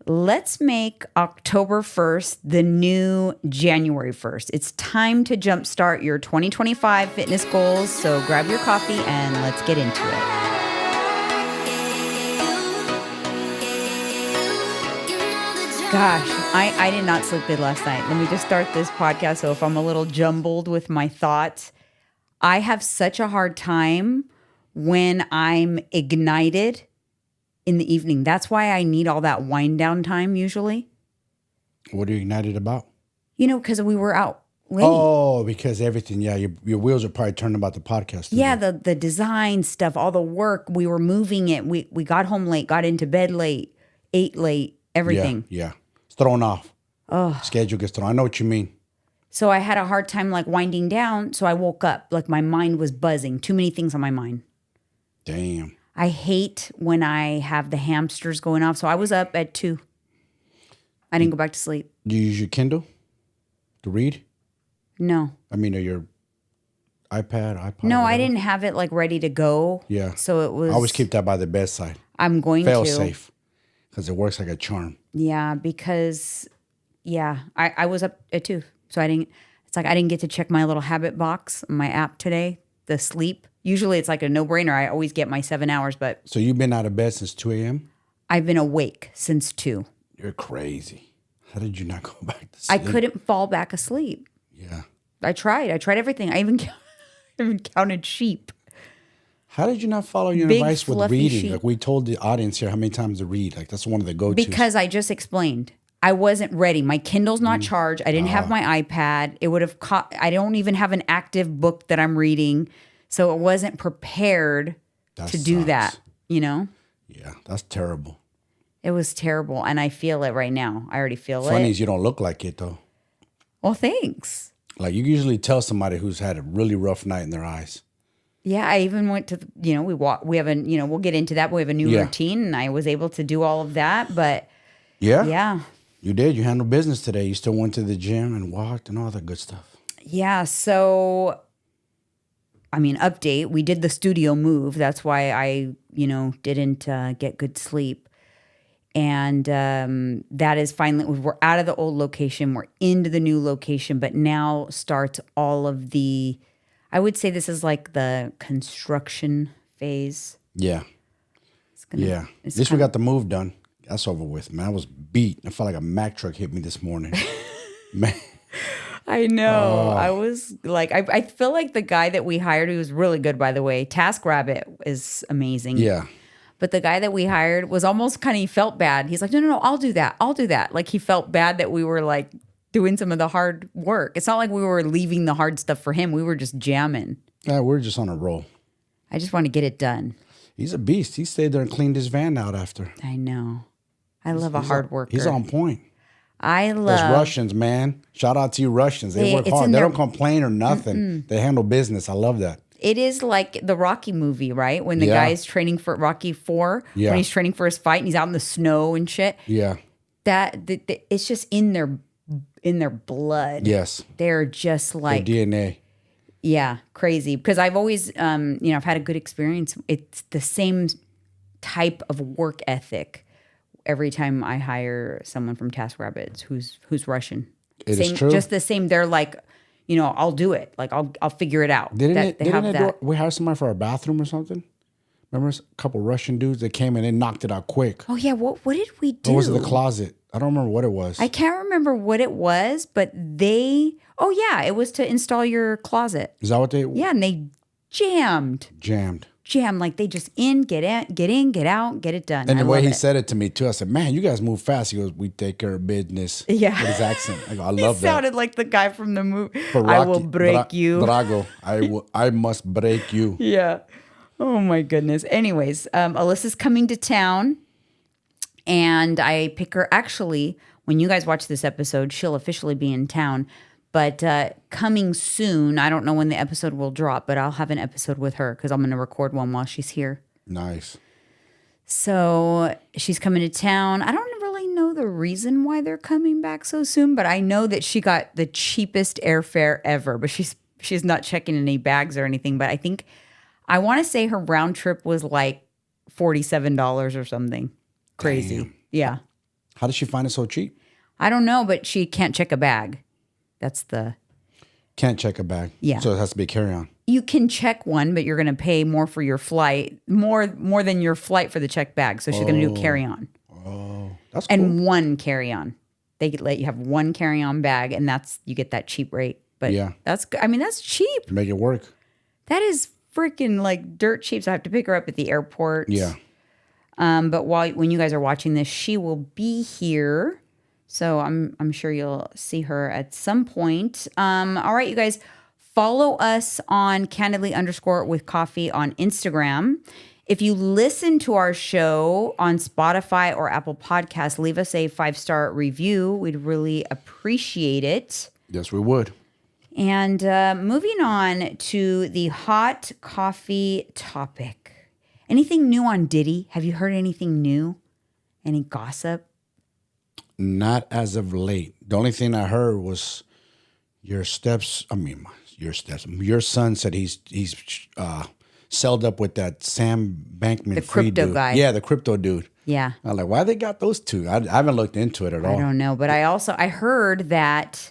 let's make October 1st the new January 1st. It's time to jumpstart your 2025 fitness goals. So grab your coffee and let's get into it. Gosh, I did not sleep good last night. Let me just start this podcast. So if I'm a little jumbled with my thoughts, I have such a hard time when I'm ignited in the evening. That's why I need all that wind down time usually. What are you ignited about? Because we were out late. Oh, because everything. Yeah, your wheels are probably turning about the podcast. Yeah, the design stuff, all the work. We were moving it. We got home late, got into bed late, ate late, everything. Yeah. It's thrown off. Oh. Schedule gets thrown. I know what you mean. So I had a hard time like winding down. So I woke up like my mind was buzzing. Too many things on my mind. Damn. I hate when I have the hamsters going off. So I was up at 2. I didn't go back to sleep. Do you use your Kindle to read? No. I mean, or your iPad? No, whatever? I didn't have it like ready to go. Yeah. So it was. I always keep that by the bedside. I'm going Fail to. safe. Because it works like a charm. Yeah, because, I was up at 2. So I didn't get to check my little habit box on my app today, the sleep. Usually it's like a no-brainer. I always get my 7 hours, but... So you've been out of bed since 2 a.m.? I've been awake since 2. You're crazy. How did you not go back to sleep? I couldn't fall back asleep. Yeah. I tried everything. I even counted sheep. How did you not follow your Big, advice with fluffy reading? sheep. Like we told the audience here how many times to read. Like that's one of the go-tos. Because I just explained. I wasn't ready. My Kindle's not charged. I didn't have my iPad. It would have I don't even have an active book that I'm reading. So it wasn't prepared to do that, Yeah, that's terrible. It was terrible. And I feel it right now. I already feel it. Funny is you don't look like it though. Well, thanks. Like you usually tell somebody who's had a really rough night in their eyes. Yeah, I even went to, we have a, we'll get into that, but we have a new routine and I was able to do all of that. But yeah. You did. You handled business today. You still went to the gym and walked and all that good stuff. Yeah. So, update. We did the studio move. That's why I, didn't get good sleep. And that is finally, we're out of the old location. We're into the new location. But now starts all of the, I would say this is like the construction phase. Yeah. At least we got the move done. That's over with, man. I was beat. I felt like a Mack truck hit me this morning. Man. I know. I was like, I feel like the guy that we hired, who was really good, by the way. TaskRabbit is amazing. Yeah. But the guy that we hired was almost he felt bad. He's like, no, I'll do that. Like he felt bad that we were like doing some of the hard work. It's not like we were leaving the hard stuff for him. We were just jamming. Yeah, we're just on a roll. I just want to get it done. He's a beast. He stayed there and cleaned his van out after. I know. I love a hard worker. He's on point. I love... Those Russians, man. Shout out to you Russians. They work hard. They don't complain or nothing. They handle business. I love that. It is like the Rocky movie, right? When the guy's training for Rocky 4, when he's training for his fight and he's out in the snow and shit. Yeah. It's just in their blood. Yes. They're just like... Their DNA. Yeah, crazy. Because I've always, I've had a good experience. It's the same type of work ethic every time I hire someone from TaskRabbit who's Russian. It is true. Just the same. They're like, I'll do it. Like I'll figure it out. We hired somebody for our bathroom or something? Remember a couple Russian dudes that came and they knocked it out quick. Oh yeah, what did we do? Or was it the closet? I don't remember what it was. I can't remember what it was, but it was to install your closet. Is that what they? Yeah, and they jammed. Like they just get out, get it done. And the way he said it to me too, I said, "Man, you guys move fast." He goes, "We take care of business." Yeah, with his accent. I go, "I love that." Sounded like the guy from the movie. Rocky, I will break you, Drago. I must break you. Yeah. Oh my goodness. Anyways, Alyssa's coming to town, and I pick her. Actually, when you guys watch this episode, she'll officially be in town. But coming soon, I don't know when the episode will drop, but I'll have an episode with her because I'm going to record one while she's here. Nice. So she's coming to town. I don't really know the reason why they're coming back so soon, but I know that she got the cheapest airfare ever. But she's not checking any bags or anything. But I want to say her round trip was like $47 or something. Crazy. Damn. Yeah. How does she find it so cheap? I don't know, but she can't check a bag. That's the... Can't check a bag. Yeah. So it has to be a carry-on. You can check one, but you're going to pay more for your flight, more than your flight for the checked bag. So she's going to do carry-on. Oh, that's cool. And one carry-on. They let you have one carry-on bag, and you get that cheap rate. But that's cheap. Make it work. That is freaking like dirt cheap. So I have to pick her up at the airport. Yeah. But when you guys are watching this, she will be here. So I'm sure you'll see her at some point. All right, you guys. Follow us on candidly_with coffee on Instagram. If you listen to our show on Spotify or Apple Podcasts, leave us a 5-star review. We'd really appreciate it. Yes, we would. And moving on to the hot coffee topic. Anything new on Diddy? Have you heard anything new? Any gossip? Not as of late. The only thing I heard was your son said he's selled up with that Sam Bankman-Fried the crypto dude. guy. Yeah, the crypto dude. Yeah. I'm like, why they got those two? I haven't looked into it at all. I don't know, but I heard that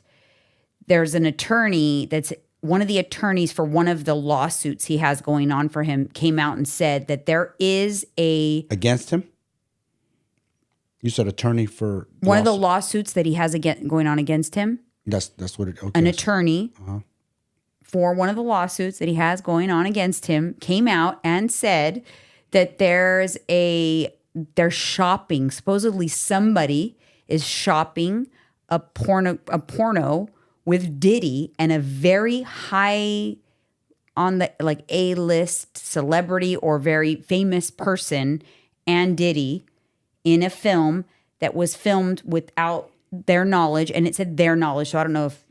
there's an attorney that's one of the attorneys for one of the lawsuits he has going on for him came out and said that there is against him. You said attorney for one of the lawsuits that he has going on against him. That's what it. Okay. An attorney for one of the lawsuits that he has going on against him came out and said that they're shopping. Supposedly somebody is shopping a porno with Diddy and a very high on the like A-list celebrity or very famous person and Diddy in a film that was filmed without their knowledge, and it said their knowledge. So I don't know if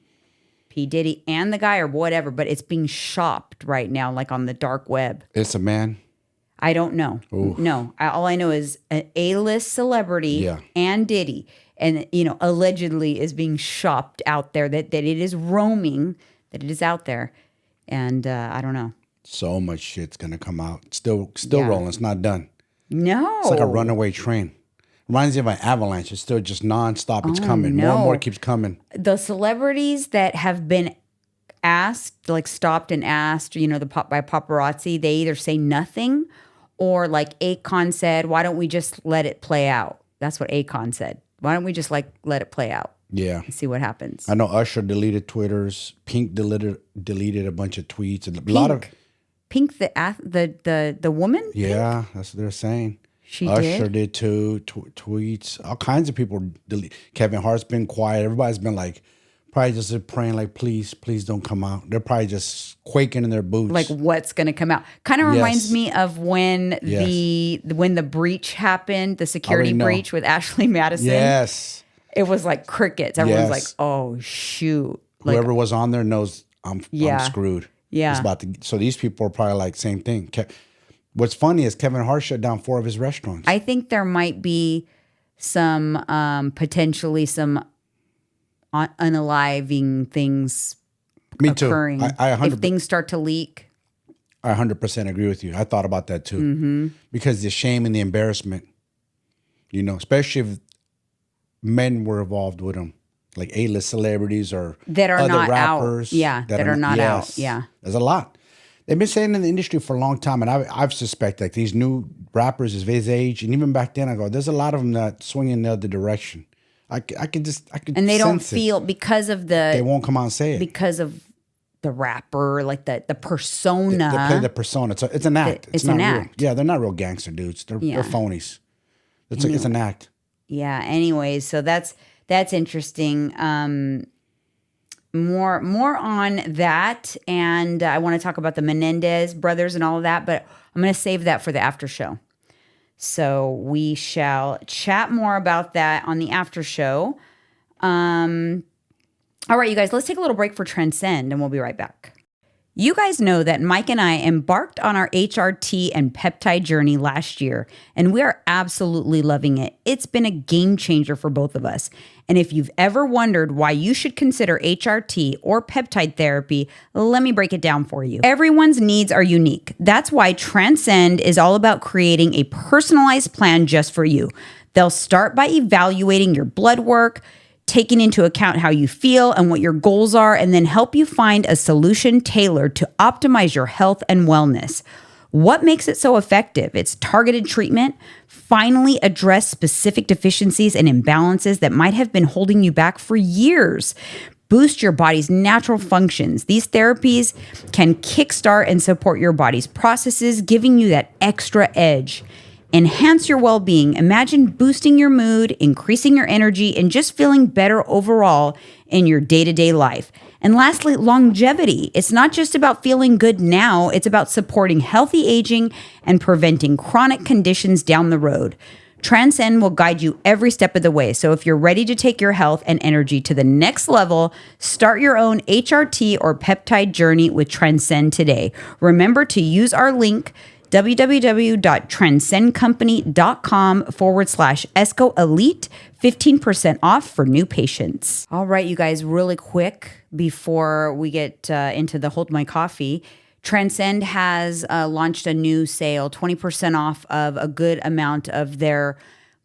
P. Diddy and the guy or whatever, but it's being shopped right now, like on the dark web. It's a man. I don't know. Ooh. No, all I know is an A-list celebrity and Diddy, and allegedly is being shopped out there. That it is roaming, that it is out there, and I don't know. So much shit's gonna come out. Still rolling. It's not done. No, it's like a runaway train. Reminds me of an avalanche. It's still just nonstop. It's coming. No. More and more keeps coming. The celebrities that have been asked, like stopped and asked, by paparazzi, they either say nothing or like Akon said, why don't we just let it play out? That's what Akon said. Why don't we just let it play out? Yeah. And see what happens. I know Usher deleted Twitters. Pink deleted a bunch of tweets. Pink, the woman? Yeah, Pink? that's what they're saying. Usher did too. Tweets. All kinds of people delete. Kevin Hart's been quiet. Everybody's been like, probably just praying like, please don't come out. They're probably just quaking in their boots. Like what's going to come out? Kind of reminds me of when the breach happened, the security breach with Ashley Madison. Yes. It was like crickets. Everyone's like, oh shoot. Whoever was on there knows I'm screwed. Yeah. So these people are probably like same thing. What's funny is Kevin Hart shut down 4 of his restaurants. I think there might be some potentially some unaliving things occurring. If things start to leak. I 100% agree with you. I thought about that too. Because the shame and the embarrassment, especially if men were involved with them, like A-list celebrities or that are other not rappers. Out. Yeah, that are not out. Yeah. There's a lot. They've been saying in the industry for a long time, and I've suspected like these new rappers of his age, and even back then, I go, there's a lot of them that swing in the other direction. I could and they don't feel because of they won't come out and say it because of the rapper, like the persona. They play the persona. It's an act. It's an act. Real. Yeah, they're not real gangster dudes. They're phonies. It's an act. Yeah. Anyways, so that's interesting. More on that, and I want to talk about the Menendez brothers and all of that, but I'm going to save that for the after show. So we shall chat more about that on the after show. All right, you guys, let's take a little break for Transcend, and we'll be right back. You guys know that Mike and I embarked on our HRT and peptide journey last year, and we are absolutely loving it. It's been a game changer for both of us. And if you've ever wondered why you should consider HRT or peptide therapy, let me break it down for you. Everyone's needs are unique. That's why Transcend is all about creating a personalized plan just for you. They'll start by evaluating your blood work, taking into account how you feel and what your goals are, and then help you find a solution tailored to optimize your health and wellness. What makes it so effective? It's targeted treatment, finally address specific deficiencies and imbalances that might have been holding you back for years. Boost your body's natural functions. These therapies can kickstart and support your body's processes, giving you that extra edge. Enhance your well-being. Imagine boosting your mood, increasing your energy, and just feeling better overall in your day-to-day life. And lastly, longevity. It's not just about feeling good now, it's about supporting healthy aging and preventing chronic conditions down the road. Transcend will guide you every step of the way. So if you're ready to take your health and energy to the next level, start your own HRT or peptide journey with Transcend today. Remember to use our link, www.transcendcompany.com/ESCO Elite, 15% off for new patients. All right, you guys, really quick before we get into the Hold My Coffee, Transcend has launched a new sale, 20% off of a good amount of their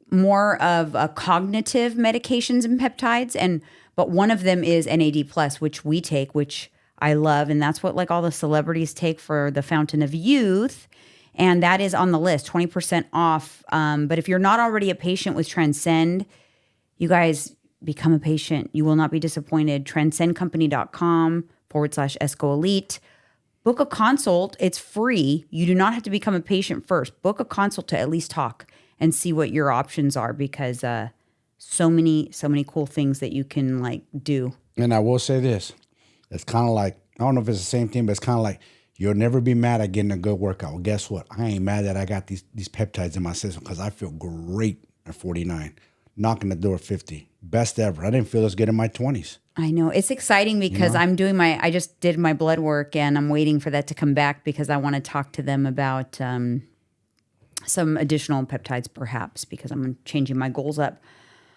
more of cognitive medications and peptides. But one of them is NAD+, which we take, which I love. And that's what like all the celebrities take for the Fountain of Youth. And that is on the list, 20% off. But if you're not already a patient with Transcend, you guys become a patient. You will not be disappointed. Transcendcompany.com/ESCO Elite. Book a consult. It's free. You do not have to become a patient first. Book a consult to at least talk and see what your options are, because so many cool things that you can like do. And I will say this. It's kind of like, I don't know if it's the same thing, but it's kind of like, you'll never be mad at getting a good workout. Well, guess what? I ain't mad that I got these peptides in my system, because I feel great at 49, knocking the door at 50. Best ever. I didn't feel as good in my 20s. I know. It's exciting because I just did my blood work and I'm waiting for that to come back, because I want to talk to them about some additional peptides perhaps, because I'm changing my goals up.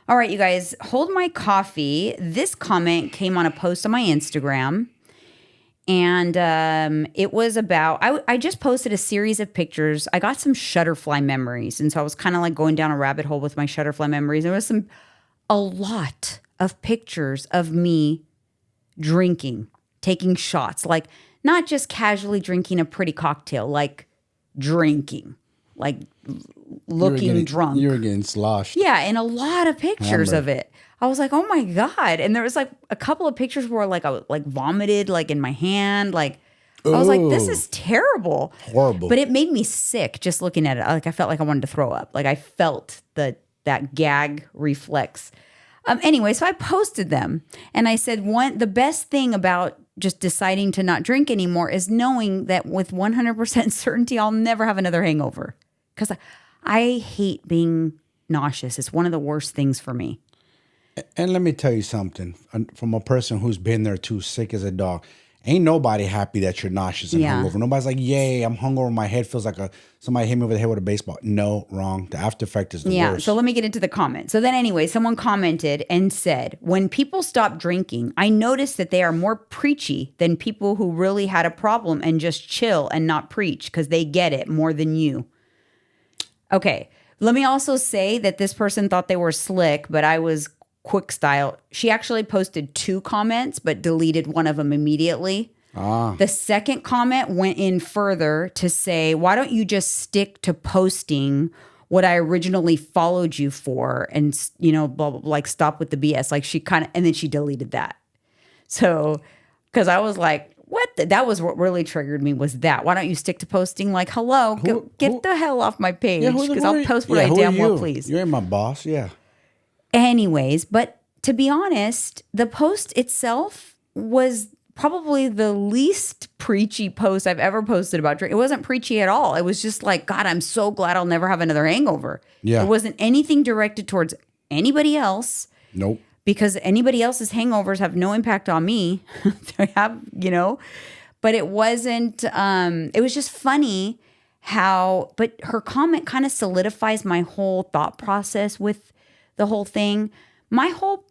All right, you guys, Hold My Coffee. This comment came on a post on my Instagram. And it was about, I just posted a series of pictures. I got some Shutterfly memories. And so I was kind of like going down a rabbit hole with my Shutterfly memories. There was a lot of pictures of me drinking, taking shots, like not just casually drinking a pretty cocktail, like drinking, like looking drunk. You were getting sloshed. Yeah, and a lot of pictures of it. I was like, oh my God. And there was like a couple of pictures where like I like vomited like in my hand. Like I was like, this is terrible. Horrible. But it made me sick just looking at it. Like I felt like I wanted to throw up. Like I felt that gag reflex. Anyway, so I posted them and I said, the best thing about just deciding to not drink anymore is knowing that with 100% certainty, I'll never have another hangover. Because I hate being nauseous. It's one of the worst things for me. And let me tell you something from a person who's been there too, sick as a dog. Ain't nobody happy that you're nauseous and hungover. Nobody's like, yay, I'm hungover. My head feels like somebody hit me over the head with a baseball. No, wrong. The after effect is the worst. So let me get into the comment. So then anyway, someone commented and said, when people stop drinking, I noticed that they are more preachy than people who really had a problem and just chill and not preach because they get it more than you. Okay. Let me also say that this person thought they were slick, but I was quick style. She actually posted 2 comments, but deleted one of them immediately. The second comment went in further to say, why don't you just stick to posting what I originally followed you for and, blah, blah, blah, like stop with the BS. Like and then she deleted that. So, because I was like, what? That was what really triggered me was that. Why don't you stick to posting like, hello, get the hell off my page because I'll post what I damn well please. You ain't my boss, yeah. Anyways, but to be honest, the post itself was probably the least preachy post I've ever posted about drink. It wasn't preachy at all. It was just like, God, I'm so glad I'll never have another hangover. Yeah. It wasn't anything directed towards anybody else. Nope. Because anybody else's hangovers have no impact on me. They have, but it wasn't, it was just funny but her comment kind of solidifies my whole thought process with the whole thing. My whole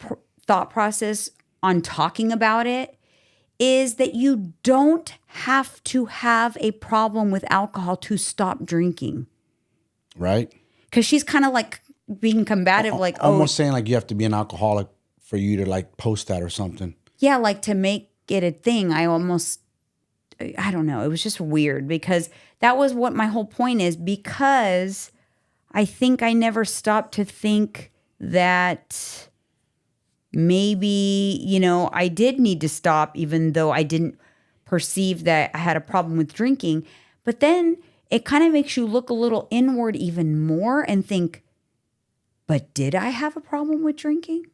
thought process on talking about it is that you don't have to have a problem with alcohol to stop drinking. Right. Because she's kind of like being combative, like, almost saying like you have to be an alcoholic for you to like post that or something. Yeah, like to make it a thing. I don't know. It was just weird because that was what my whole point is, because I think I never stopped to think that maybe, I did need to stop, even though I didn't perceive that I had a problem with drinking. But then it kind of makes you look a little inward even more and think, but did I have a problem with drinking?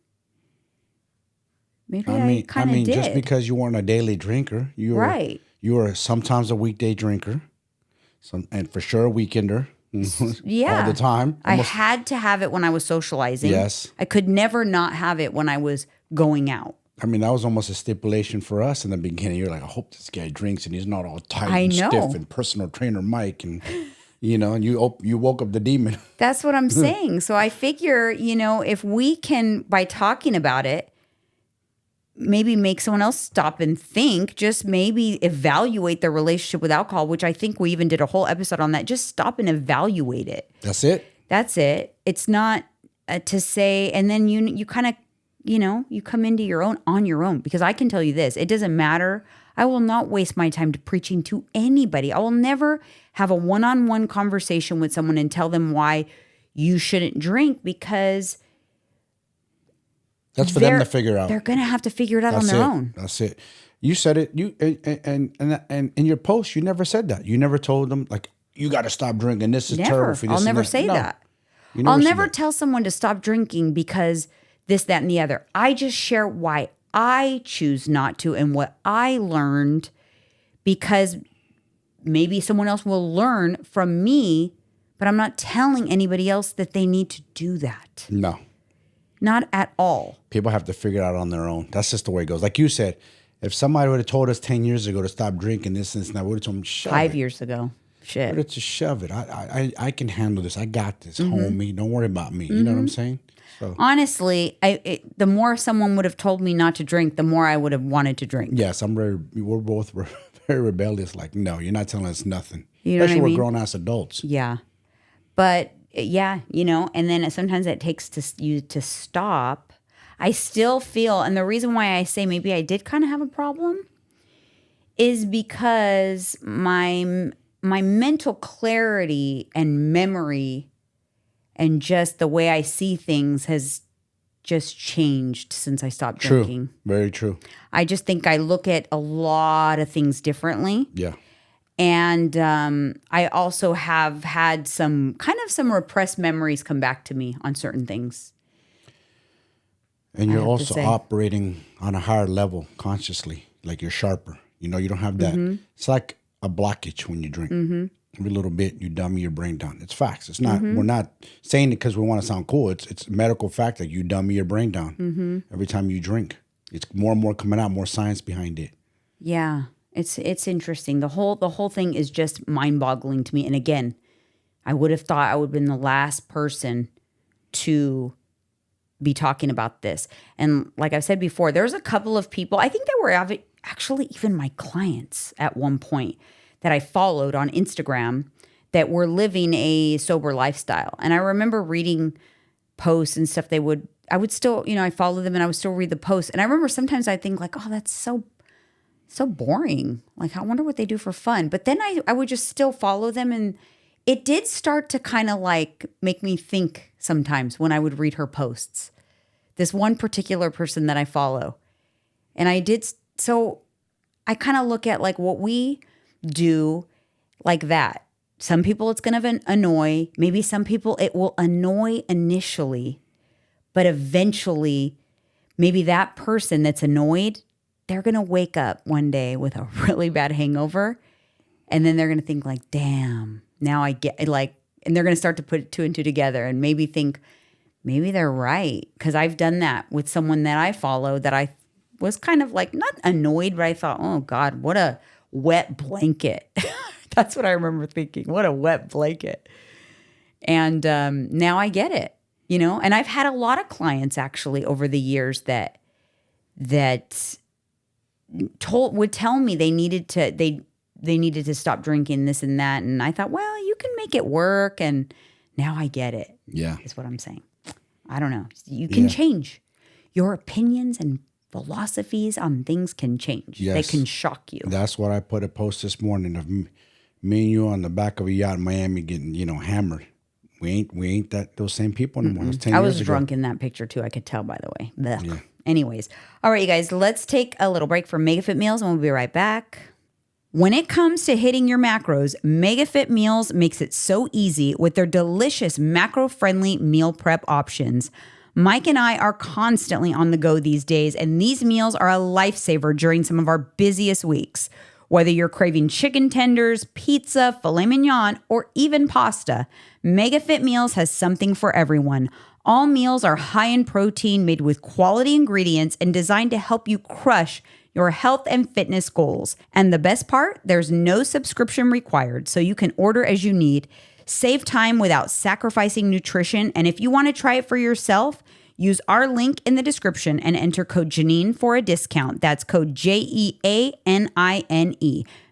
Maybe I kind of did. Just because you weren't a daily drinker, you were sometimes a weekday drinker, and for sure a weekender. Yeah. All the time. I had to have it when I was socializing. Yes. I could never not have it when I was going out. I mean, that was almost a stipulation for us in the beginning. You're like, I hope this guy drinks and he's not all tight and stiff and personal trainer Mike. And, and you woke up the demon. That's what I'm saying. So I figure, if we can, by talking about it, maybe make someone else stop and think, just maybe evaluate their relationship with alcohol, which I think we even did a whole episode on that. Just stop and evaluate it. That's it. That's it. It's not to say, and then you kind of, you come into your own on your own, because I can tell you this, it doesn't matter. I will not waste my time preaching to anybody. I will never have a one-on-one conversation with someone and tell them why you shouldn't drink, because that's for them to figure out. They're going to have to figure it out on their own. That's it. You said it. You and in your post, you never said that. You never told them like, you got to stop drinking. This is terrible for you. I'll never say that. I'll never tell someone to stop drinking because this, that, and the other. I just share why I choose not to and what I learned, because maybe someone else will learn from me, but I'm not telling anybody else that they need to do that. No. Not at all. People have to figure it out on their own. That's just the way it goes. Like you said, if somebody would have told us 10 years ago to stop drinking this and that, we would have told them, shove it. 5 years ago. Shit. Would have to shove it. I can handle this. I got this, homie. Don't worry about me. You know what I'm saying? So honestly, the more someone would have told me not to drink, the more I would have wanted to drink. Yes, we're both very rebellious. Like, no, you're not telling us nothing. You know Especially what I mean? we're grown-ass adults. Yeah. But yeah, and then sometimes it takes you to stop. I still feel, and the reason why I say maybe I did kind of have a problem is because my mental clarity and memory and just the way I see things has just changed since I stopped drinking. True. Very true. I just think I look at a lot of things differently. Yeah. And I also have had some repressed memories come back to me on certain things. And you're also operating on a higher level consciously, like you're sharper. You don't have that. It's like a blockage when you drink. Every little bit, you dummy your brain down. It's facts. It's not. We're not saying it because we want to sound cool. It's a medical fact that you dummy your brain down every time you drink. It's more and more coming out, more science behind it. Yeah. It's interesting. The whole thing is just mind-boggling to me. And again, I would have thought I would have been the last person to be talking about this. And like I've said before, there's a couple of people, I think they were actually even my clients at one point that I followed on Instagram that were living a sober lifestyle. And I remember reading posts and stuff I would still, I follow them and I would still read the posts. And I remember sometimes I think like, oh, that's so boring. Like, I wonder what they do for fun. But then I would just still follow them. And it did start to kind of like make me think sometimes when I would read her posts. This one particular person that I follow. And so I kind of look at like what we do like that. Some people it's going to annoy. Maybe some people it will annoy initially. But eventually, maybe that person that's annoyed, they're going to wake up one day with a really bad hangover. And then they're going to think like, damn, now I get like, and they're going to start to put two and two together and maybe think, maybe they're right. Because I've done that with someone that I follow that I was kind of like, not annoyed, but I thought, oh God, what a wet blanket. That's what I remember thinking. What a wet blanket. And now I get it, and I've had a lot of clients actually over the years that would tell me they needed to stop drinking this and that. And I thought, well, you can make it work. And Now I get it. Yeah. Is what I'm saying. I don't know. You can change. Your opinions and philosophies on things can change. Yes. They can shock you. That's what I put a post this morning of me and you on the back of a yacht in Miami getting, hammered. We ain't those same people anymore. That was 10 I years was ago. drunk in that picture too. I could tell, by the way. Blech. Yeah. Anyways. All right, you guys, let's take a little break for MegaFit meals and we'll be right back. When it comes to hitting your macros, MegaFit Meals makes it so easy with their delicious macro-friendly meal prep options. Mike and I are constantly on the go these days, and these meals are a lifesaver during some of our busiest weeks. Whether you're craving chicken tenders, pizza, filet mignon, or even pasta, MegaFit Meals has something for everyone. All meals are high in protein, made with quality ingredients, and designed to help you crush your health and fitness goals. And the best part, there's no subscription required, so you can order as you need. Save time without sacrificing nutrition. And if you want to try it for yourself, use our link in the description and enter code Janine for a discount. That's code JEANINE.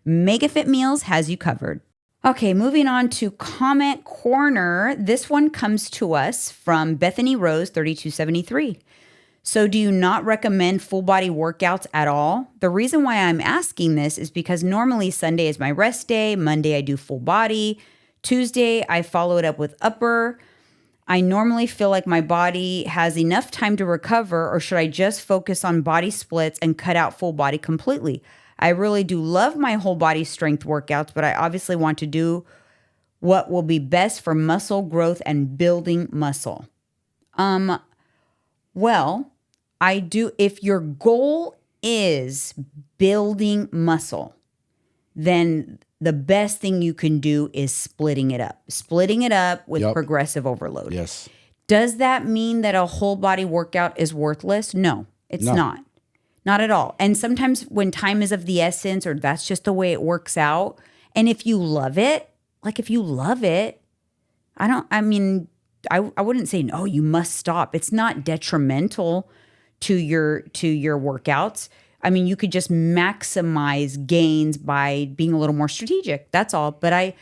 MegaFit Meals has you covered. Okay, moving on to comment corner. This one comes to us from Bethany Rose 3273. So do you not recommend full body workouts at all? The reason why I'm asking this is because normally Sunday is my rest day. Monday I do full body. Tuesday I follow it up with upper. I normally feel like my body has enough time to recover, or should I just focus on body splits and cut out full body completely? I really do love my whole body strength workouts, but I obviously want to do what will be best for muscle growth and building muscle. Well, I do. If your goal is building muscle, then the best thing you can do is splitting it up with progressive overload. Yes. Does that mean that a whole body workout is worthless? No, it's not. Not at all. And sometimes when time is of the essence, or that's just the way it works out. And if you love it, I wouldn't say, no, you must stop. It's not detrimental to your workouts. I mean, you could just maximize gains by being a little more strategic. That's all. But I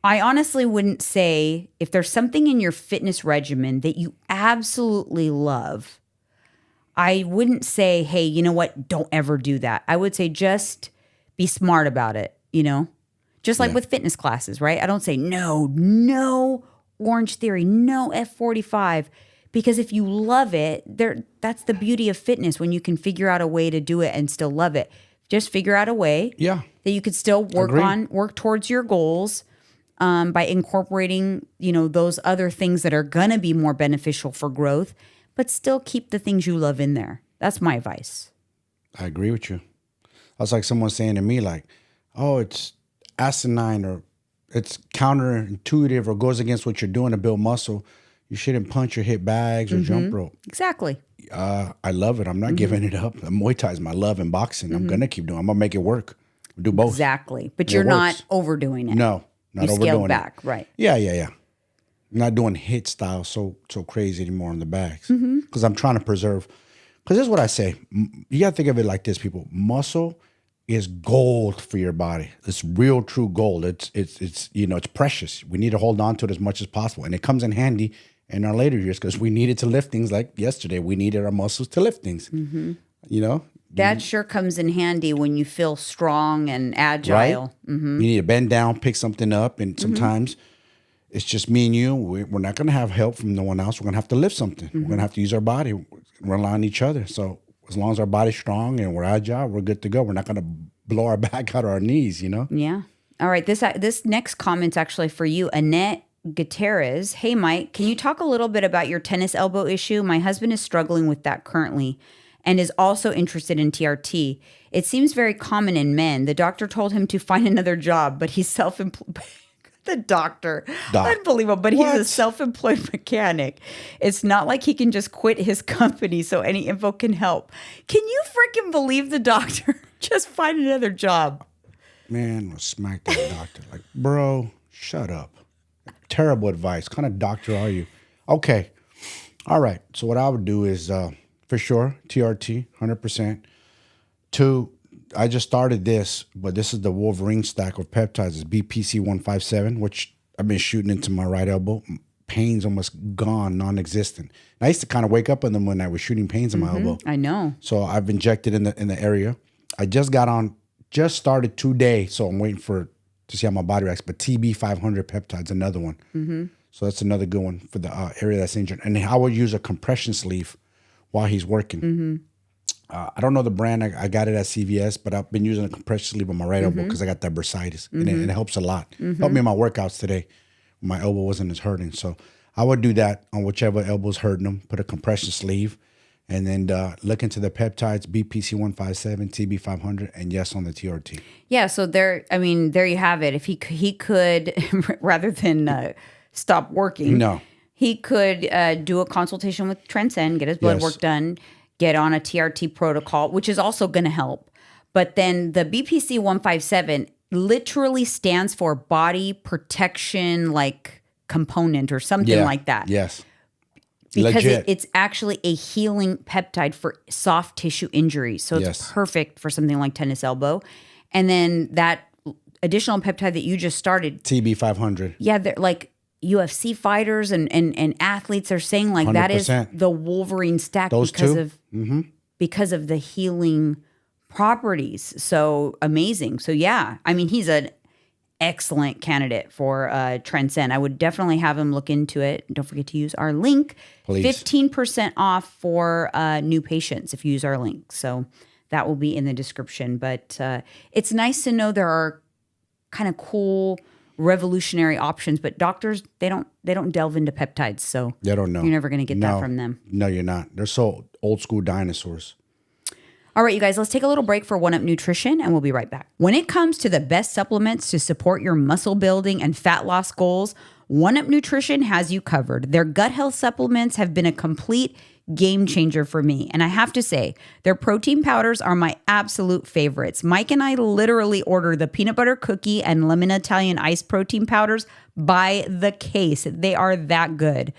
honestly wouldn't say, if there's something in your fitness regimen that you absolutely love, I wouldn't say, hey, you know what? Don't ever do that. I would say just be smart about it, Just like with fitness classes, right? I don't say no Orange Theory, no F45. Because if you love it, that's the beauty of fitness, when you can figure out a way to do it and still love it. Just figure out a way that you could still work towards your goals by incorporating, those other things that are going to be more beneficial for growth, but still keep the things you love in there. That's my advice. I agree with you. That's like someone saying to me, like, oh, it's asinine or it's counterintuitive or goes against what you're doing to build muscle. You shouldn't punch or hit bags or jump rope. Exactly. I love it. I'm not giving it up. Muay Thai is my love, and boxing. I'm going to keep doing it. I'm going to make it work. Do both. Exactly. But you're not overdoing it. No, not overdoing it. You scaled back, right. Yeah. I'm not doing hit style so crazy anymore on the bags. Because I'm trying to preserve. Because this is what I say. You got to think of it like this, people. Muscle is gold for your body. It's real, true gold. It's precious. We need to hold on to it as much as possible. And it comes in handy in our later years because we needed to lift things like yesterday. We needed our muscles to lift things. That sure comes in handy when you feel strong and agile. Right? You need to bend down, pick something up. And sometimes it's just me and you. We're not going to have help from no one else. We're going to have to lift something. We're going to have to use our body, rely on each other. So as long as our body's strong and we're agile, we're good to go. We're not going to blow our back out of our knees, Yeah. All right. This next comment's actually for you, Annette Gutierrez. Hey, Mike, can you talk a little bit about your tennis elbow issue? My husband is struggling with that currently and is also interested in TRT. It seems very common in men. The doctor told him to find another job, but he's self-employed. The doctor. Unbelievable. But he's a self-employed mechanic. It's not like he can just quit his company, so any info can help. Can you freaking believe the doctor? Just find another job. Man, we'll smack that doctor. Like, bro, shut up. Terrible advice. What kind of doctor are you? Okay. All right. So what I would do is, for sure, TRT, 100%. 2, I just started this, but this is the Wolverine stack of peptides. It's BPC 157, which I've been shooting into my right elbow. pains almost gone, non-existent. And I used to kind of wake up in them when I was shooting pains in my elbow. I know. So I've injected in the area. I just started today, so I'm waiting to see how my body reacts. But TB 500 peptides, another one. So that's another good one for the area that's injured. And I would use a compression sleeve while he's working. I don't know the brand. I got it at CVS, but I've been using a compression sleeve on my right elbow because I got that bursitis, and it helps a lot. Helped me in my workouts today. My elbow wasn't as hurting, so I would do that on whichever elbow's hurting them. Put a compression sleeve, and then look into the peptides: BPC 157, TB 500, and yes on the TRT. Yeah, so there you have it. If he could, rather than stop working, he could do a consultation with Transcend, get his blood work done, get on a TRT protocol, which is also going to help. But then the BPC 157 literally stands for body protection component or something like that. Yes. Because it's actually a healing peptide for soft tissue injuries. So it's perfect for something like tennis elbow. And then that additional peptide that you just started. TB 500. Yeah, they're like UFC fighters and athletes are saying 100%. That is the Wolverine stack because of the healing properties. So amazing. So yeah, he's an excellent candidate for Transcend. I would definitely have him look into it. Don't forget to use our link. Please. 15% off for new patients if you use our link. So that will be in the description. But it's nice to know there are kind of cool, revolutionary options. But doctors, they don't delve into peptides. So they don't know. You're never going to get that from them. No, you're not. They're so old school dinosaurs. All right, you guys, let's take a little break for 1UP Nutrition, and we'll be right back. When it comes to the best supplements to support your muscle building and fat loss goals, 1UP Nutrition has you covered. Their gut health supplements have been a complete game changer for me. And I have to say, their protein powders are my absolute favorites. Mike and I literally order the peanut butter cookie and lemon Italian ice protein powders by the case. They are that good.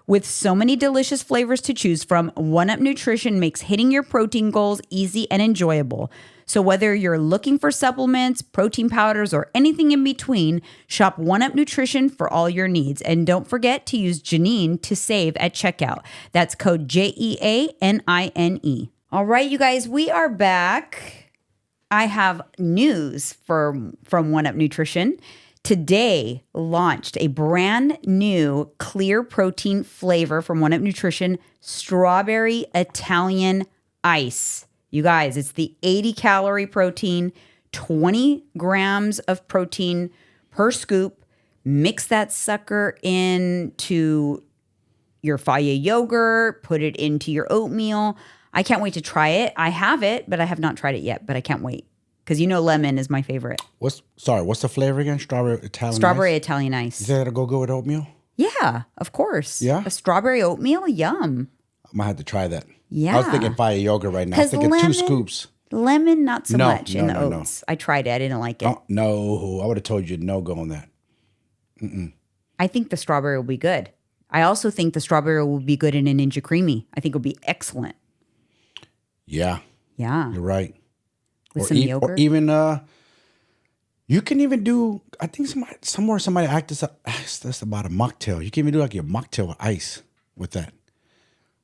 With so many delicious flavors to choose from, 1UP Nutrition makes hitting your protein goals easy and enjoyable. So whether you're looking for supplements, protein powders, or anything in between, shop 1UP Nutrition for all your needs. And don't forget to use Janine to save at checkout. That's code JEANINE. All right, you guys, we are back. I have news from 1UP Nutrition. Today launched a brand new clear protein flavor from 1UP Nutrition, strawberry Italian ice. You guys, it's the 80-calorie protein, 20 grams of protein per scoop. Mix that sucker into your Faya yogurt, put it into your oatmeal. I can't wait to try it. I have it, but I have not tried it yet, but I can't wait. Because lemon is my favorite. What's the flavor again? Strawberry Italian ice? Strawberry Italian ice. You think that'll go good with oatmeal? Yeah, of course. Yeah? A strawberry oatmeal? Yum. I might have to try that. Yeah. I was thinking Fire yogurt right now. I was thinking 2 scoops. Lemon, not so much in the oats. I tried it. I didn't like it. Oh, no. I would have told you no go on that. I think the strawberry will be good. I also think the strawberry will be good in a Ninja Creamy. I think it will be excellent. Yeah. Yeah. You're right. With some yogurt. Or even, you can even do, I think somebody asked us about a mocktail. You can even do like a mocktail with ice with that.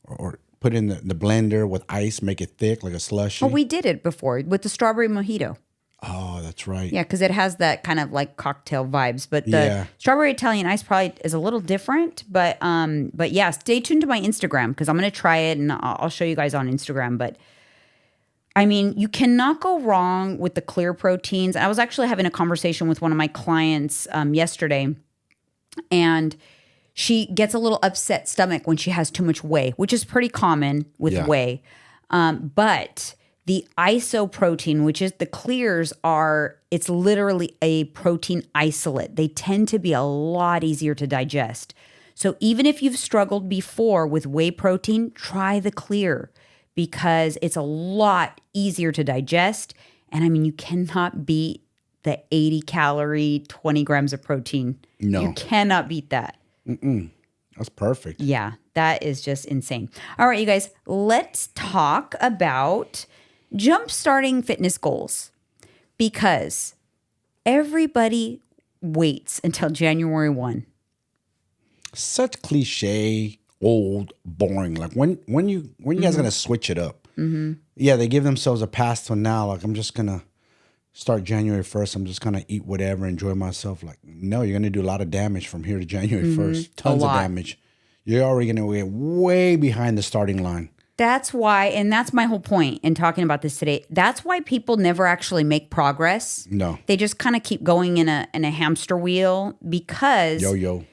Or put in the blender with ice, make it thick like a slushie. Oh, we did it before with the strawberry mojito. Oh, that's right. Yeah, because it has that kind of like cocktail vibes. But the strawberry Italian ice probably is a little different. But yeah, stay tuned to my Instagram because I'm going to try it and I'll show you guys on Instagram. But you cannot go wrong with the clear proteins. I was actually having a conversation with one of my clients yesterday, and she gets a little upset stomach when she has too much whey, which is pretty common with whey. But the isoprotein, which is the clears, it's literally a protein isolate. They tend to be a lot easier to digest. So even if you've struggled before with whey protein, try the clear because it's a lot easier to digest. And you cannot beat the 80-calorie, 20 grams of protein. No. You cannot beat that. That's perfect. Yeah, that is just insane. All right, you guys, let's talk about jumpstarting fitness goals because everybody waits until January 1. such cliche, old, boring. Like when you guys gonna switch it up? Yeah, they give themselves a pass till now. Like I'm just gonna start January 1st. I'm just gonna eat whatever, enjoy myself. Like no, you're gonna do a lot of damage from here to January 1st. Tons of damage. You're already gonna get way behind the starting line. That's why, and that's my whole point in talking about this today. That's why people never actually make progress. No, they just kind of keep going in a hamster wheel because yo.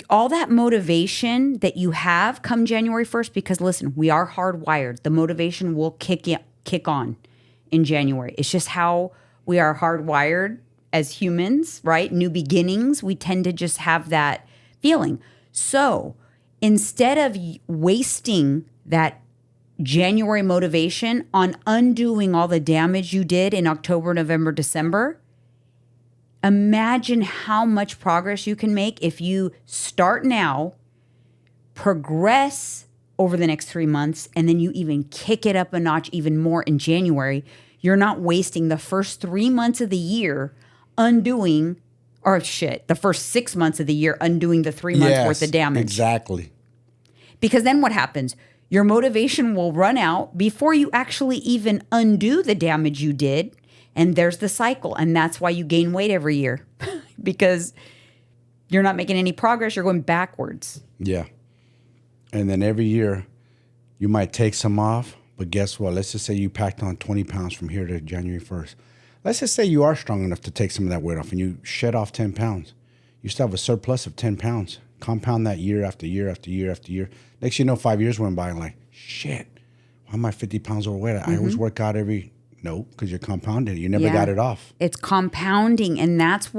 All that motivation that you have come January 1st, because listen, we are hardwired. The motivation will kick on in January. It's just how we are hardwired as humans, right? New beginnings, we tend to just have that feeling. So instead of wasting that January motivation on undoing all the damage you did in October, November, December, imagine how much progress you can make if you start now, progress over the next 3 months, and then you even kick it up a notch even more in January. You're not wasting the first 3 months of the year undoing, the first 6 months of the year undoing the 3 months worth of damage. Exactly. Because then what happens? Your motivation will run out before you actually even undo the damage you did. And there's the cycle. And that's why you gain weight every year because you're not making any progress. You're going backwards. Yeah. And then every year you might take some off. But guess what? Let's just say you packed on 20 pounds from here to January 1st. Let's just say you are strong enough to take some of that weight off and you shed off 10 pounds. You still have a surplus of 10 pounds. Compound that year after year after year after year. Next you know, 5 years went by and like, shit, why am I 50 pounds overweight? I always work out no, because you're compounded. You never got it off. It's compounding, and that's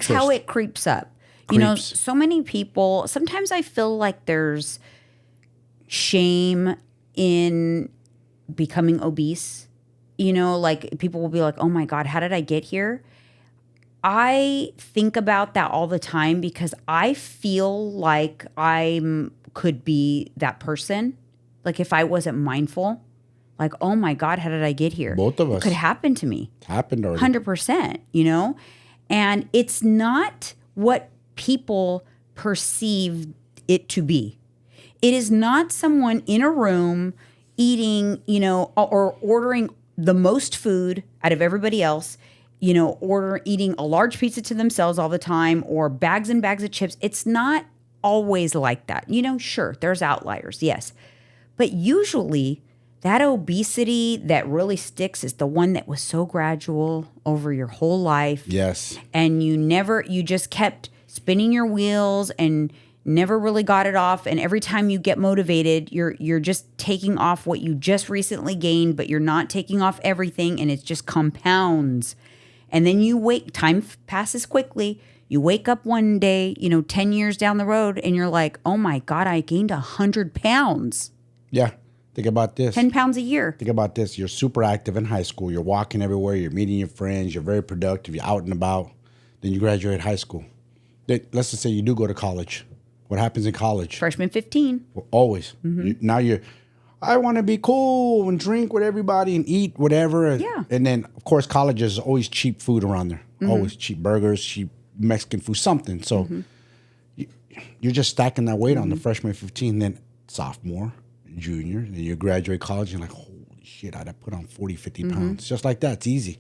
how it creeps up. You know, so many people, sometimes I feel like there's shame in becoming obese. You know, like people will be like, oh my God, how did I get here? I think about that all the time because I feel like I could be that person. Like if I wasn't mindful, like, oh my God, how did I get here? Both of us. It could happen to me. It's happened already. 100%, you know? And it's not what people perceive it to be. It is not someone in a room eating, you know, or ordering the most food out of everybody else, you know, eating a large pizza to themselves all the time or bags and bags of chips. It's not always like that. You know, sure, there's outliers, yes. But usually that obesity that really sticks is the one that was so gradual over your whole life. Yes. And you just kept spinning your wheels and never really got it off. And every time you get motivated, you're just taking off what you just recently gained, but you're not taking off everything, and it just compounds. And then time passes quickly. You wake up one day, you know, 10 years down the road, and you're like, oh my God, I gained 100 pounds. Yeah. Think about this. 10 pounds a year. Think about this. You're super active in high school. You're walking everywhere. You're meeting your friends. You're very productive. You're out and about. Then you graduate high school. Let's just say you do go to college. What happens in college? Freshman 15. Well, always. I want to be cool and drink with everybody and eat whatever. Yeah. And then, of course, college is always cheap food around there. Always cheap burgers, cheap Mexican food, something. So you're just stacking that weight on the freshman 15, then sophomore, junior, then you graduate college, and you're like, holy shit, I put on 40, 50 pounds. Just like that. It's easy.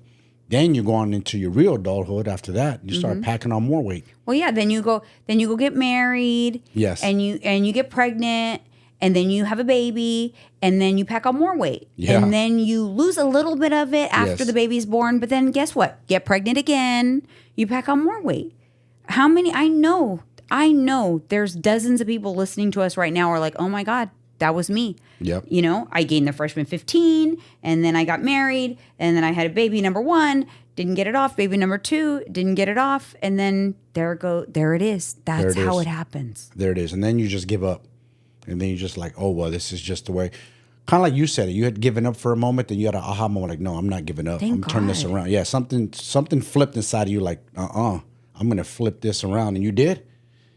Then you're going into your real adulthood after that. You start packing on more weight. Well, yeah, then you go get married. Yes. And you get pregnant, and then you have a baby, and then you pack on more weight. Yeah. And then you lose a little bit of it after the baby's born, but then guess what? Get pregnant again, you pack on more weight. How many? I know there's dozens of people listening to us right now are like, oh my God, that was me. Yep. You know, I gained the freshman 15, and then I got married, and then I had a baby number 1, didn't get it off. Baby number 2, didn't get it off. And then there it is. That's how it happens. There it is. And then you just give up. And then you're just like, oh, well, this is just the way. Kind of like you said it. You had given up for a moment, then you had an aha moment like, no, I'm not giving up. I'm turning this around. Yeah, something flipped inside of you like, I'm going to flip this around. And you did.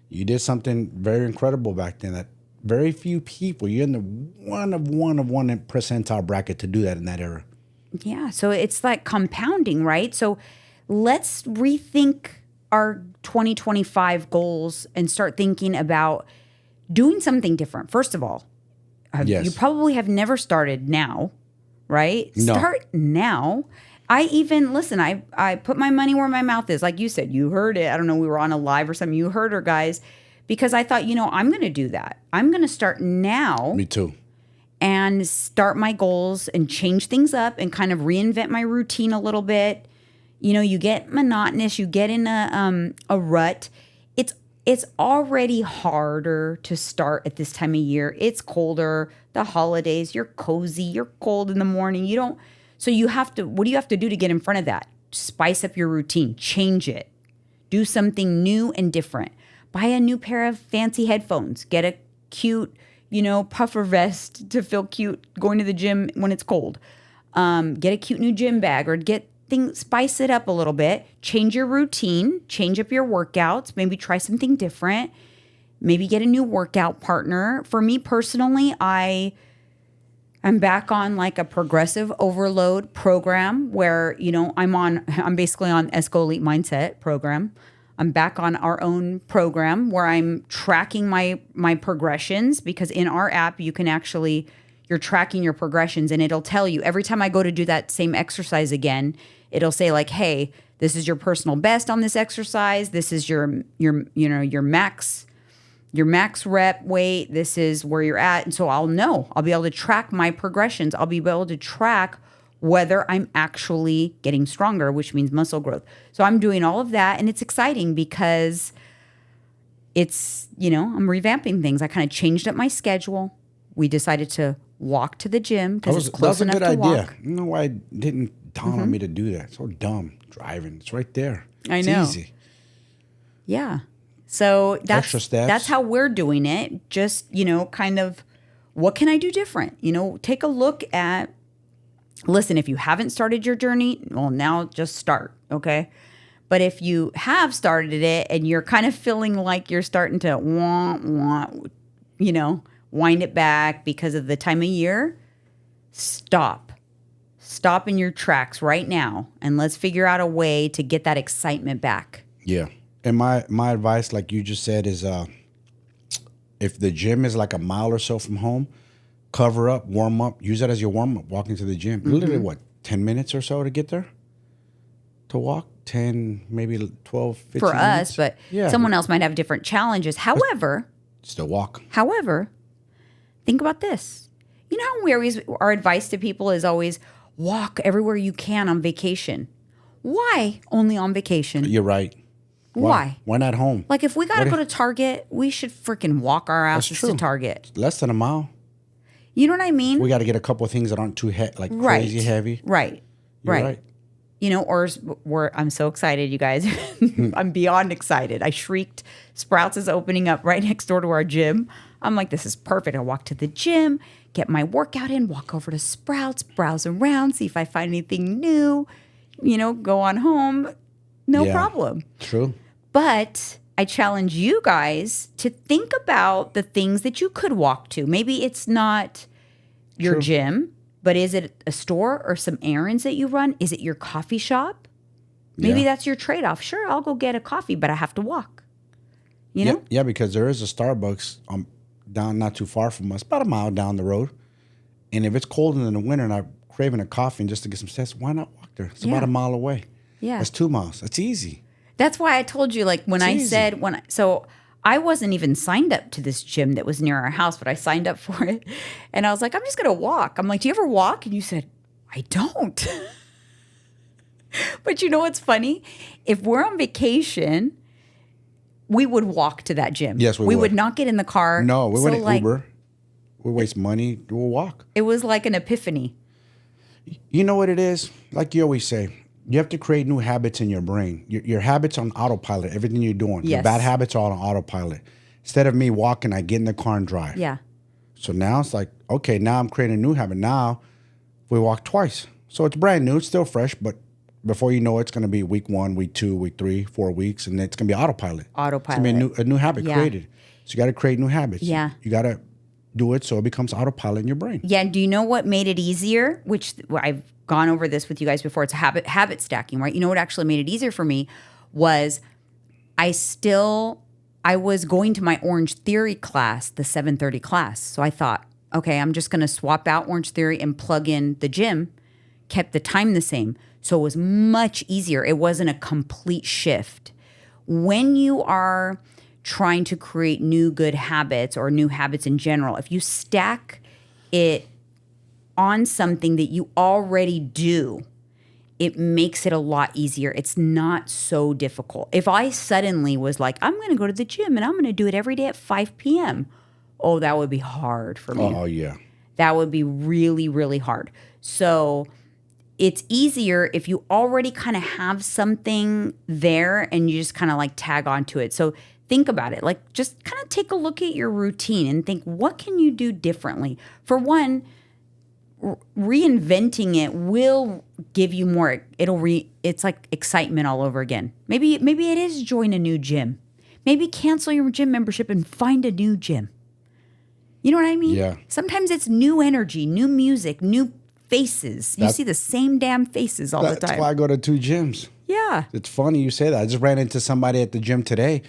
You did something very incredible back then that very few people, you're in the one of one percentile bracket to do that in that era. Yeah, so it's like compounding, right? So let's rethink our 2025 goals and start thinking about doing something different. First of all, you probably have never started now, right? No. Start now. I put my money where my mouth is. Like you said, you heard it. I don't know, we were on a live or something. You heard her, guys, because I thought, I'm going to do that. I'm going to start now. Me too. And start my goals and change things up and kind of reinvent my routine a little bit. You get monotonous, you get in a rut. It's already harder to start at this time of year. It's colder, the holidays, you're cozy, you're cold in the morning. So what do you have to do to get in front of that? Spice up your routine, change it. Do something new and different. Buy a new pair of fancy headphones. Get a cute, puffer vest to feel cute going to the gym when it's cold. Get a cute new gym bag or spice it up a little bit. Change your routine, change up your workouts, maybe try something different. Maybe get a new workout partner. For me personally, I'm back on like a progressive overload program where, I'm basically on ESCO Elite Mindset program. I'm back on our own program where I'm tracking my progressions, because in our app, you're tracking your progressions, and it'll tell you every time I go to do that same exercise again, it'll say like, hey, this is your personal best on this exercise. This is your max rep weight. This is where you're at. And so I'll be able to track my progressions. I'll be able to track whether I'm actually getting stronger, which means muscle growth. So I'm doing all of that, and it's exciting because it's, I'm revamping things. I kind of changed up my schedule. We decided to walk to the gym because it's close enough to walk. That was a good idea. You know why it didn't dawn on me to do that? So dumb driving. It's right there. I know. It's easy. Yeah. So Extra steps. That's how we're doing it. Just, kind of what can I do different? Take a look at, listen, if you haven't started your journey, well, now just start, okay? But if you have started it and you're kind of feeling like you're starting to wind it back because of the time of year, stop. Stop in your tracks right now, and let's figure out a way to get that excitement back. Yeah. And my advice, like you just said, is if the gym is like a mile or so from home, cover up, warm up, use that as your warm up, walking to the gym. Mm-hmm. Literally, 10 minutes or so to get there? To walk? 10, maybe 12, 15 For minutes? us, but someone else might have different challenges. However, still walk. However, think about this. You know how our advice to people is always walk everywhere you can on vacation. Why only on vacation? You're right. Why? Why not home? Like if we got to go to Target, we should freaking walk our asses to Target. Less than a mile. You know what I mean? We got to get a couple of things that aren't too crazy heavy. Right. You're right. I'm so excited, you guys. I'm beyond excited. I shrieked. Sprouts is opening up right next door to our gym. I'm like, this is perfect. I walk to the gym, get my workout in, walk over to Sprouts, browse around, see if I find anything new, go on home. No problem. True. But I challenge you guys to think about the things that you could walk to. Maybe it's not your gym, but is it a store or some errands that you run? Is it your coffee shop? Maybe that's your trade-off. Sure, I'll go get a coffee, but I have to walk. You know? Yeah, because there is a Starbucks down not too far from us, about a mile down the road. And if it's cold in the winter and I'm craving a coffee just to get some steps, why not walk there? It's about a mile away. Yeah. That's 2 miles. That's easy. That's why I told you, like, when I wasn't even signed up to this gym that was near our house, but I signed up for it. And I was like, I'm just going to walk. I'm like, do you ever walk? And you said, I don't. But you know what's funny? If we're on vacation, we would walk to that gym. Yes, we would not get in the car. No, we wouldn't Uber. We waste money. We'll walk. It was like an epiphany. You know what it is? Like you always say, you have to create new habits in your brain. Your habits on autopilot, everything you're doing. Yes. Your bad habits are all on autopilot. Instead of me walking, I get in the car and drive. Yeah. So now it's like, okay, now I'm creating a new habit. Now we walk twice. So it's brand new. It's still fresh, but before you know it, it's going to be week 1, week 2, week 3, 4 weeks, and it's going to be autopilot. Autopilot. It's going to be a new habit created. So you got to create new habits. Yeah. You got to do it so it becomes autopilot in your brain. Yeah. Do you know what made it easier? Which I've gone over this with you guys before. It's habit stacking, right? You know what actually made it easier for me was I was going to my Orange Theory class, the 7:30 class. So I thought, okay, I'm just going to swap out Orange Theory and plug in the gym, kept the time the same. So it was much easier. It wasn't a complete shift. When you are trying to create new good habits or new habits in general, if you stack it on something that you already do, it makes it a lot easier. It's not so difficult. If I suddenly was like, I'm going to go to the gym and I'm going to do it every day at 5 p.m., oh, that would be hard for me. Oh, yeah. That would be really, really hard. So it's easier if you already kind of have something there and you just kind of like tag onto it. So think about it. Like just kind of take a look at your routine and think, what can you do differently? For one, reinventing it will give you more. It's like excitement all over again. Maybe it is join a new gym. Maybe cancel your gym membership and find a new gym. You know what I mean? Yeah. Sometimes it's new energy, new music, new faces. You see the same damn faces all the time. That's why I go to 2 gyms. Yeah. It's funny you say that. I just ran into somebody at the gym today.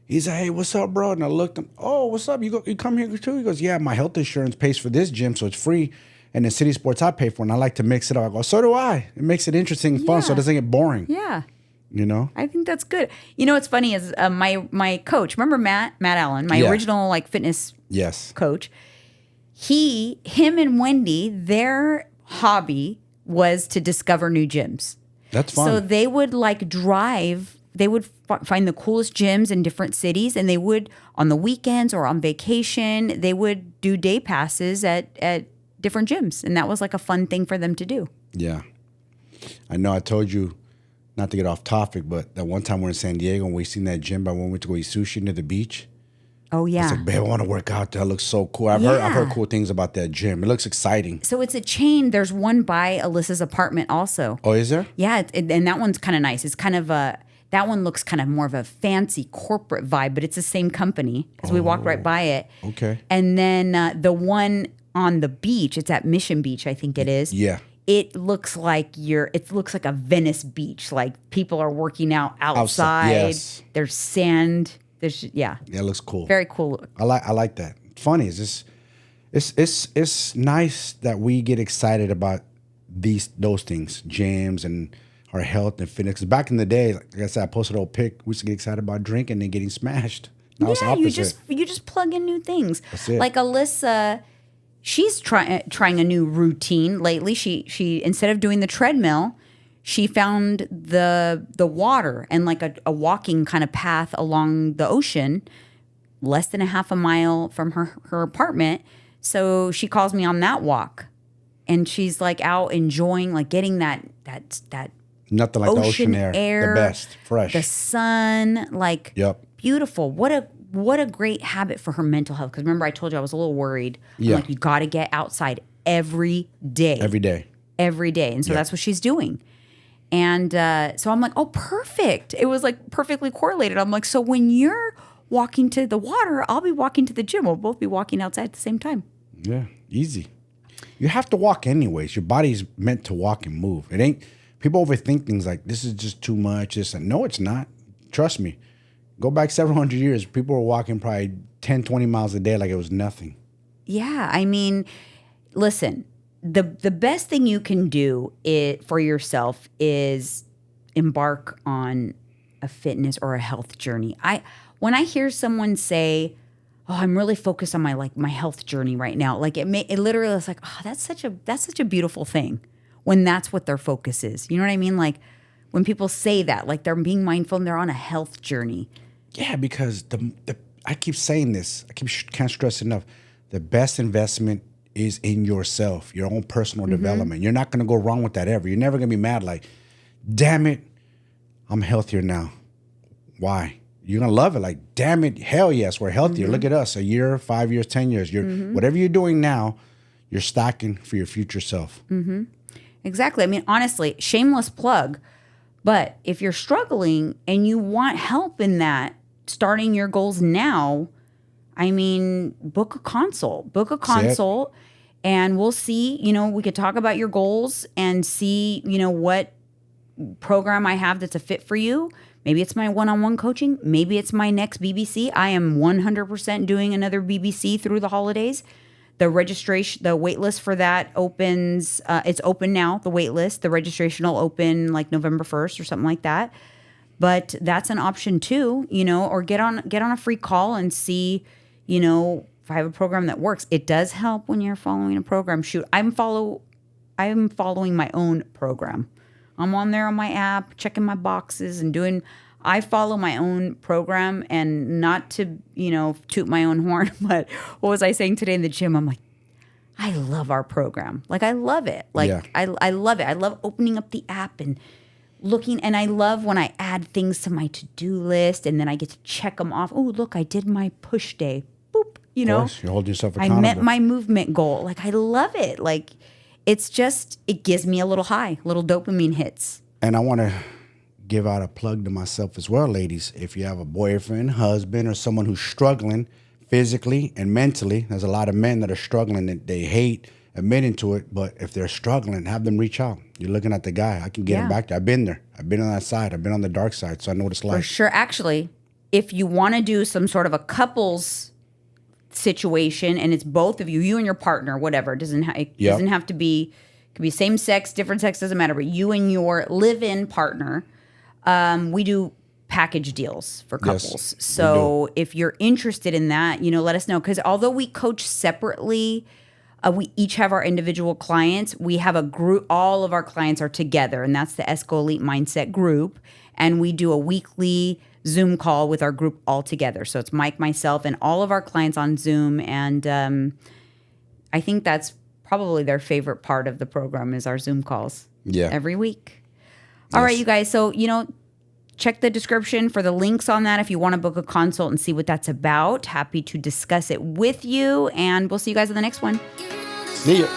He's like, hey, what's up, bro? And I looked at him, oh, what's up? You come here too? He goes, yeah, my health insurance pays for this gym, so it's free. And the City Sports I pay for, and I like to mix it up. I go, so do I. It makes it interesting and fun, so it doesn't get boring. Yeah. You know? I think that's good. You know what's funny is my coach, remember Matt Allen, my original like fitness coach, him and Wendy, their hobby was to discover new gyms. That's fun. So they would like drive, they would find the coolest gyms in different cities, and they would, on the weekends or on vacation, they would do day passes at different gyms. And that was like a fun thing for them to do. Yeah. I know I told you, not to get off topic, but that one time we were in San Diego and we seen that gym, but when we went to go eat sushi near the beach. Oh, yeah. I was like, babe, I want to work out. That looks so cool. I've heard cool things about that gym. It looks exciting. So it's a chain. There's one by Alyssa's apartment also. Oh, is there? Yeah, and that one's kind of nice. It's kind of that one looks kind of more of a fancy corporate vibe, but it's the same company because we walked right by it. Okay. And then the one on the beach, it's at Mission Beach, I think it is. Yeah. It looks like a Venice beach. Like people are working out outside. Yes. There's sand. Yeah, it looks cool. Very cool look. I like that. Funny is this. It's nice that we get excited about those things, gyms and our health and fitness. 'Cause back in the day, like I said, I posted a little pic. We used to get excited about drinking and getting smashed. Now it's opposite. you just plug in new things. That's it. Like Alyssa, she's trying a new routine lately. She instead of doing the treadmill, she found the water and like a walking kind of path along the ocean, less than a half a mile from her apartment. So she calls me on that walk, and she's like out enjoying, like getting that nothing like ocean the ocean air, the best, fresh, the sun, like beautiful. What a great habit for her mental health. Because remember, I told you I was a little worried. I'm like, you got to get outside every day. Every day. And so that's what she's doing. And so I'm like, oh, perfect. It was like perfectly correlated. I'm like, so when you're walking to the water, I'll be walking to the gym. We'll both be walking outside at the same time. Yeah, easy. You have to walk anyways. Your body's meant to walk and move. It ain't, people overthink things like this is just too much. No, it's not. Trust me. Go back several hundred years. People were walking probably 10, 20 miles a day like it was nothing. Yeah, I mean, listen. The best thing you can do for yourself is embark on a fitness or a health journey. When I hear someone say, "Oh, I'm really focused on my health journey right now," like it literally is like, "Oh, that's such a beautiful thing." When that's what their focus is, you know what I mean? Like when people say that, like they're being mindful and they're on a health journey. Yeah, because I keep saying this. Can't stress enough. The best investment is in yourself, your own personal development. You're not going to go wrong with that ever. You're never going to be mad like, damn it, I'm healthier now. Why? You're going to love it. Like, damn it, hell yes, we're healthier. Look at us, a year, 5 years, 10 years. Whatever you're doing now, you're stacking for your future self. Exactly. I mean, honestly, shameless plug, but if you're struggling and you want help in that, starting your goals now, I mean, book a consult, and we'll see, we could talk about your goals and see, what program I have that's a fit for you. Maybe it's my one-on-one coaching. Maybe it's my next BBC. I am 100% doing another BBC through the holidays. The registration, the wait list for that opens, it's open now, the wait list. The registration will open like November 1st or something like that. But that's an option too, or get on a free call and see, if I have a program that works. It does help when you're following a program. Shoot, I'm following my own program. I'm on there on my app, checking my boxes and I follow my own program, and not to, toot my own horn, but what was I saying today in the gym? I'm like, I love our program. Like, I love it. Like, yeah. I love it. I love opening up the app and looking, and I love when I add things to my to-do list and then I get to check them off. Oh, look, I did my push day. Boop, Of course, you hold yourself accountable. I met my movement goal. Like, I love it. Like, it's just, it gives me a little high, little dopamine hits. And I want to give out a plug to myself as well, ladies. If you have a boyfriend, husband, or someone who's struggling physically and mentally, there's a lot of men that are struggling that they hate admitting to it, but if they're struggling, have them reach out. You're looking at the guy. I can get him back there. I've been there. I've been on that side. I've been on the dark side, so I know what it's like. For sure. Actually, if you want to do some sort of a couples situation and it's both of you and your partner, whatever, it doesn't have to be, it could be same sex, different sex, doesn't matter, but you and your live-in partner, we do package deals for couples. Yes, so if you're interested in that, let us know. Because although we coach separately, we each have our individual clients. We have a group. All of our clients are together, and that's the ESCO Elite Mindset group. And we do a weekly Zoom call with our group all together. So it's Mike, myself, and all of our clients on Zoom. And I think that's probably their favorite part of the program is our Zoom calls. Yeah. Every week. Yes. All right, you guys. So, check the description for the links on that if you want to book a consult and see what that's about. Happy to discuss it with you. And we'll see you guys in the next one. See ya.